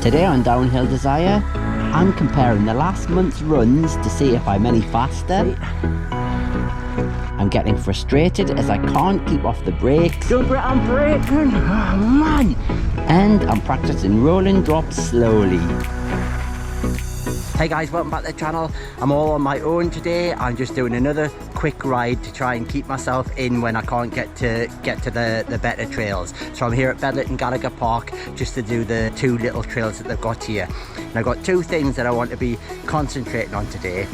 Today on Downhill Desire, I'm comparing the last month's runs to see if I'm any faster. I'm getting frustrated as I can't keep off the brakes. I'm braking! Oh man! And I'm practicing rolling drops slowly. Hey guys, welcome back to the channel. I'm all on my own today. I'm just doing another quick ride to try and keep myself in when I can't get to the better trails. So I'm here at Bedlett and Gallagher Park just to do the two little trails that they've got here. And I've got two things that I want to be concentrating on today.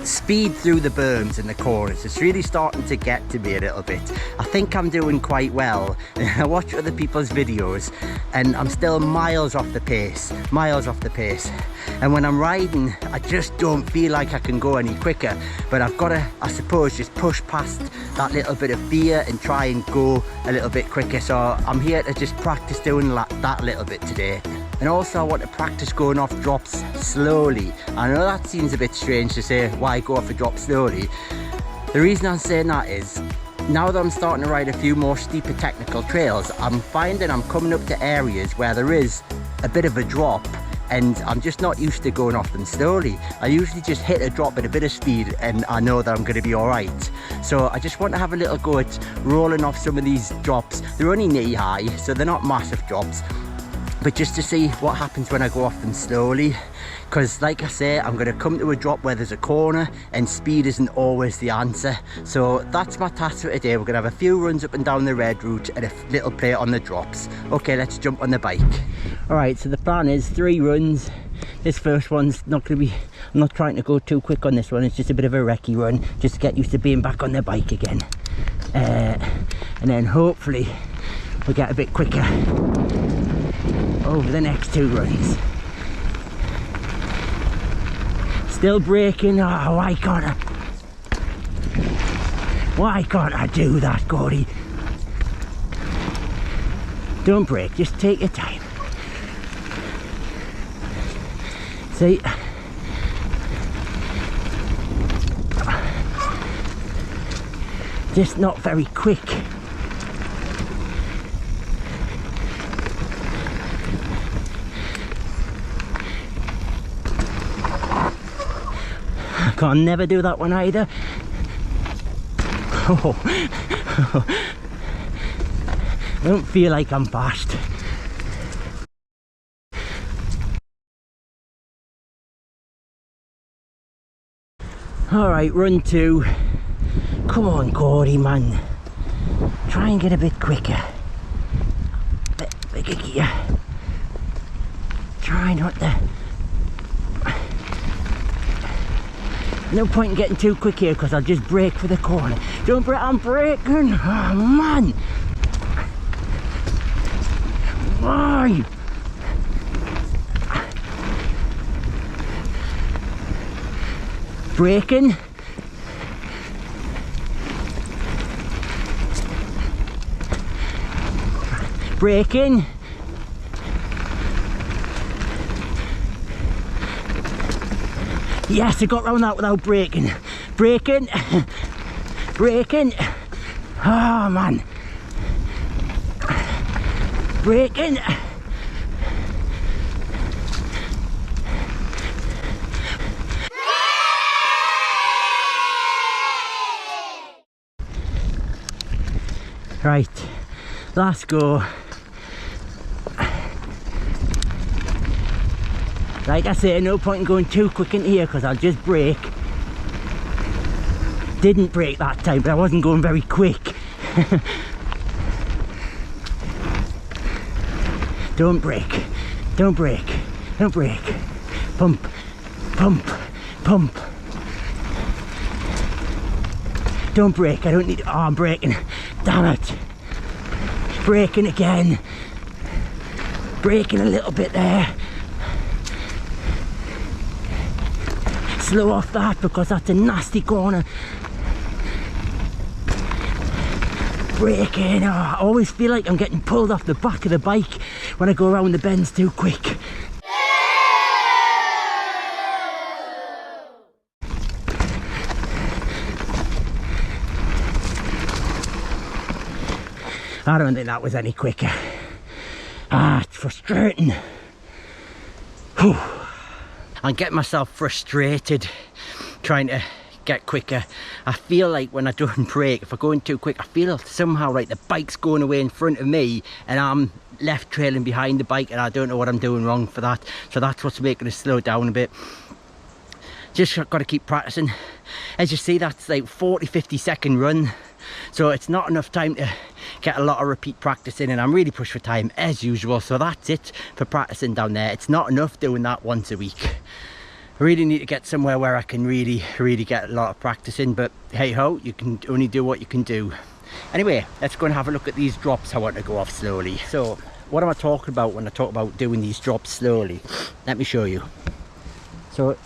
Speed through the berms and the corners. It's really starting to get to me a little bit. I think I'm doing quite well. I watch other people's videos and I'm still miles off the pace. And when I'm riding, I just don't feel like I can go any quicker. But I've got to, I suppose, just push past that little bit of fear and try and go a little bit quicker. So I'm here to just practice doing that little bit today. And also I want to practice going off drops slowly. I know that seems a bit strange to say, why go off a drop slowly? The reason I'm saying that is, now that I'm starting to ride a few more steeper technical trails, I'm finding I'm coming up to areas where there is a bit of a drop and I'm just not used to going off them slowly. I usually just hit a drop at a bit of speed and I know that I'm going to be alright. So I just want to have a little go at rolling off some of these drops. They're only knee high, so they're not massive drops. But just to see what happens when I go off them slowly, because like I say, I'm going to come to a drop where there's a corner and speed isn't always the answer. So that's my task for today. We're going to have a few runs up and down the red route and a little play on the drops. Okay, let's jump on the bike. Alright, so the plan is 3 runs. This first one's not going to be, I'm not trying to go too quick on this one. It's just a bit of a recce run, just to get used to being back on the bike again. And then hopefully we'll get a bit quicker over the next 2 runs. Still braking. Oh, why can't I do that, Gordy? Don't brake, just take your time. See? Just not very quick. Can't never do that one either. Oh. I don't feel like I'm fast. Alright, run 2. Come on, Gordy, man. Try and get a bit quicker. Bigger gear. Try not to. No point in getting too quick here because I'll just brake for the corner. Don't brake, I'm braking! Oh man! Why? Braking. Braking. Yes, I got round that without braking. Braking. Braking. Oh man. Braking. Right, last go. Like I say, no point in going too quick into here because I'll just brake. Didn't brake that time, but I wasn't going very quick. Don't brake, don't brake, don't brake. Pump, pump, pump. Don't brake, I don't need, oh I'm braking. Damn it. Braking again. Braking a little bit there. Slow off that because that's a nasty corner. Braking. Oh, I always feel like I'm getting pulled off the back of the bike when I go around the bends too quick. I don't think that was any quicker. Ah, it's frustrating. Whew. I'm getting myself frustrated trying to get quicker. I feel like when I don't brake, if I go in too quick, I feel somehow like the bike's going away in front of me and I'm left trailing behind the bike, and I don't know what I'm doing wrong for that. So that's what's making us slow down a bit. Just got to keep practicing. As you see, that's like 40-50 second run, so it's not enough time to get a lot of repeat practice in, and I'm really pushed for time as usual. So that's it for practicing down there. It's not enough doing that once a week. I really need to get somewhere where I can really get a lot of practice in, but hey ho, you can only do what you can do. Anyway, let's go and have a look at these drops I want to go off slowly. So what am I talking about when I talk about doing these drops slowly? Let me show you. So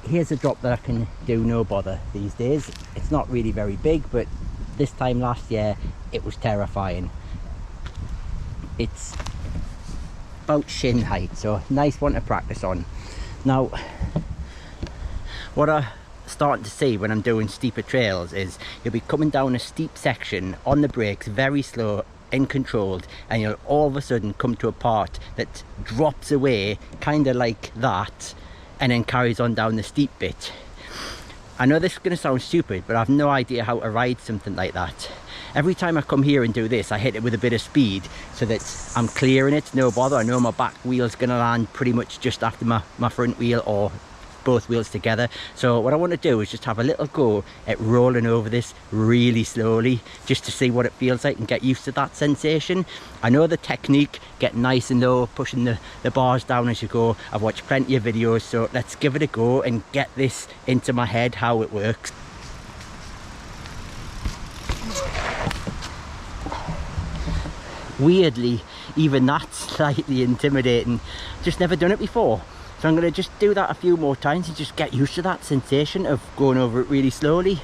here's a drop that I can do no bother these days. It's not really very big, but this time last year it was terrifying. It's about shin height, so nice one to practice on. Now what I'm starting to see when I'm doing steeper trails is you'll be coming down a steep section on the brakes very slow and controlled, and you'll all of a sudden come to a part that drops away kind of like that and then carries on down the steep bit. I know this is going to sound stupid, but I've no idea how to ride something like that. Every time I come here and do this, I hit it with a bit of speed so that I'm clearing it, no bother. I know my back wheel's going to land pretty much just after my front wheel, or both wheels together. So what I want to do is just have a little go at rolling over this really slowly, just to see what it feels like and get used to that sensation. I know the technique, get nice and low, pushing the bars down as you go. I've watched plenty of videos, so let's give it a go and get this into my head how it works. Weirdly, even that's slightly intimidating. Just never done it before. So I'm going to just do that a few more times and just get used to that sensation of going over it really slowly.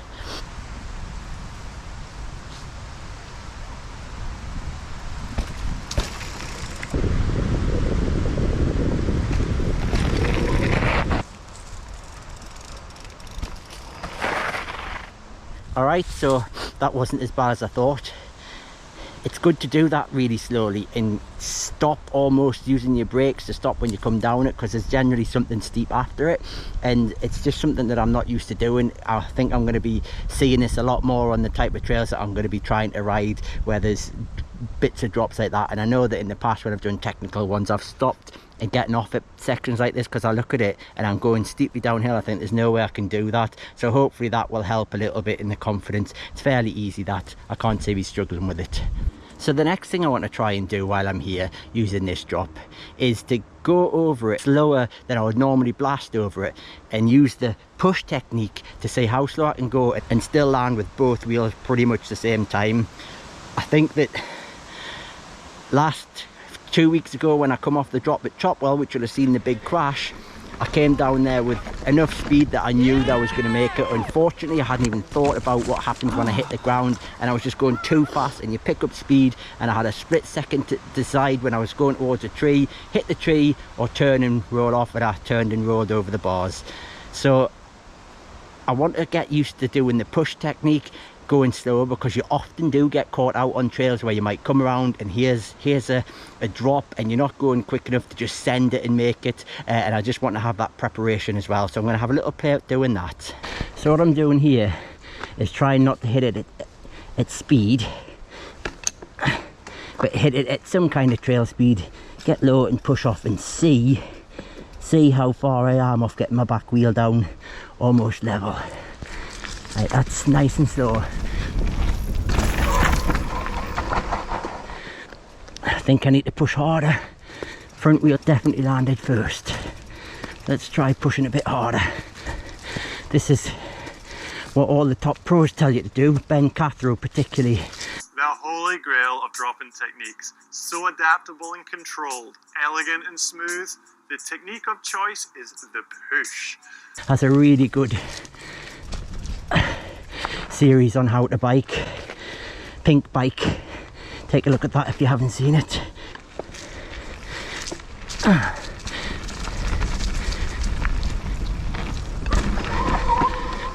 Alright, so that wasn't as bad as I thought. It's good to do that really slowly and stop almost using your brakes to stop when you come down it, because there's generally something steep after it, and it's just something that I'm not used to doing. I think I'm going to be seeing this a lot more on the type of trails that I'm going to be trying to ride, where there's bits of drops like that. And I know that in the past when I've done technical ones, I've stopped and getting off at sections like this because I look at it and I'm going steeply downhill. I think there's no way I can do that, so hopefully that will help a little bit in the confidence. It's fairly easy, that I can't say we're struggling with it. So the next thing I want to try and do while I'm here using this drop is to go over it slower than I would normally blast over it, and use the push technique to see how slow I can go and still land with both wheels pretty much the same time. I think that last 2 weeks ago when I come off the drop at Chopwell, which you'll have seen the big crash, I came down there with enough speed that I knew that I was going to make it. Unfortunately, I hadn't even thought about what happens when I hit the ground, and I was just going too fast, and you pick up speed, and I had a split second to decide when I was going towards a tree, hit the tree or turn and roll off, and I turned and rolled over the bars. So I want to get used to doing the push technique, going slower, because you often do get caught out on trails where you might come around and here's a drop and you're not going quick enough to just send it and make it, and I just want to have that preparation as well. So I'm going to have a little play out doing that. So what I'm doing here is trying not to hit it at speed, but hit it at some kind of trail speed, get low and push off, and see how far I am off getting my back wheel down almost level. Right, that's nice and slow. I think I need to push harder. Front wheel definitely landed first. Let's try pushing a bit harder. This is what all the top pros tell you to do, Ben Cathro particularly. The holy grail of dropping techniques. So adaptable and controlled, elegant and smooth. The technique of choice is the push. That's a really good series on how to bike, Pink Bike. Take a look at that if you haven't seen it.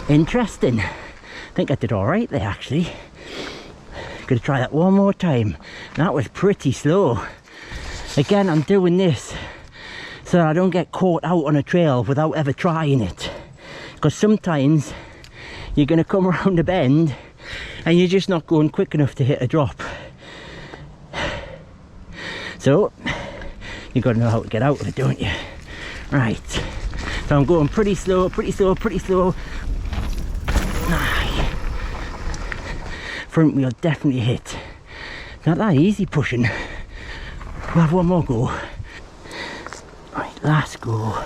Interesting. I think I did all right there actually. Gonna try that one more time. That was pretty slow. Again, I'm doing this so that I don't get caught out on a trail without ever trying it. Because sometimes you're going to come around a bend and you're just not going quick enough to hit a drop. So you've got to know how to get out of it, don't you? Right, so I'm going pretty slow, pretty slow, pretty slow. Aye. Front wheel definitely hit. Not that easy pushing. We'll have one more go. Right, last go.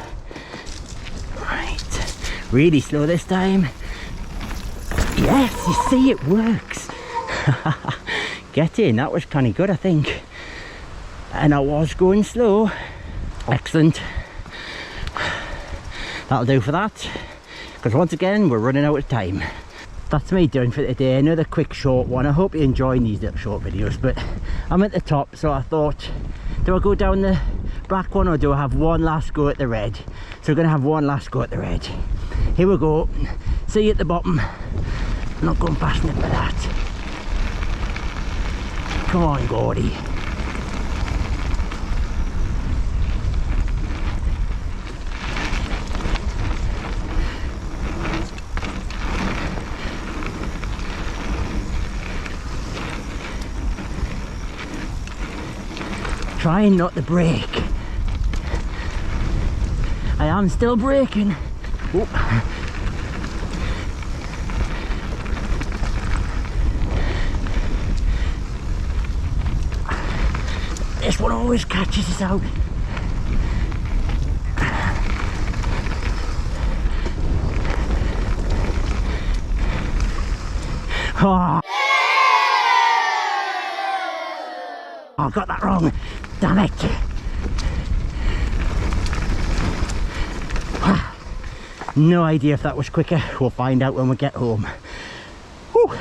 Right, really slow this time. Yes, you see, it works. Get in, that was kind of good, I think. And I was going slow. Excellent. That'll do for that, because once again we're running out of time. That's me done for today. Another quick short one. I hope you're enjoying these little short videos, but I'm at the top, so I thought, do I go down the black one or do I have one last go at the red? So we're going to have one last go at the red. Here we go. See you at the bottom. I'm not going past it for that. Come on, Gordy. Trying not to brake. I am still braking. Oh. This one always catches us out. Oh. I got that wrong. Damn it. No idea if that was quicker. We'll find out when we get home. Whew.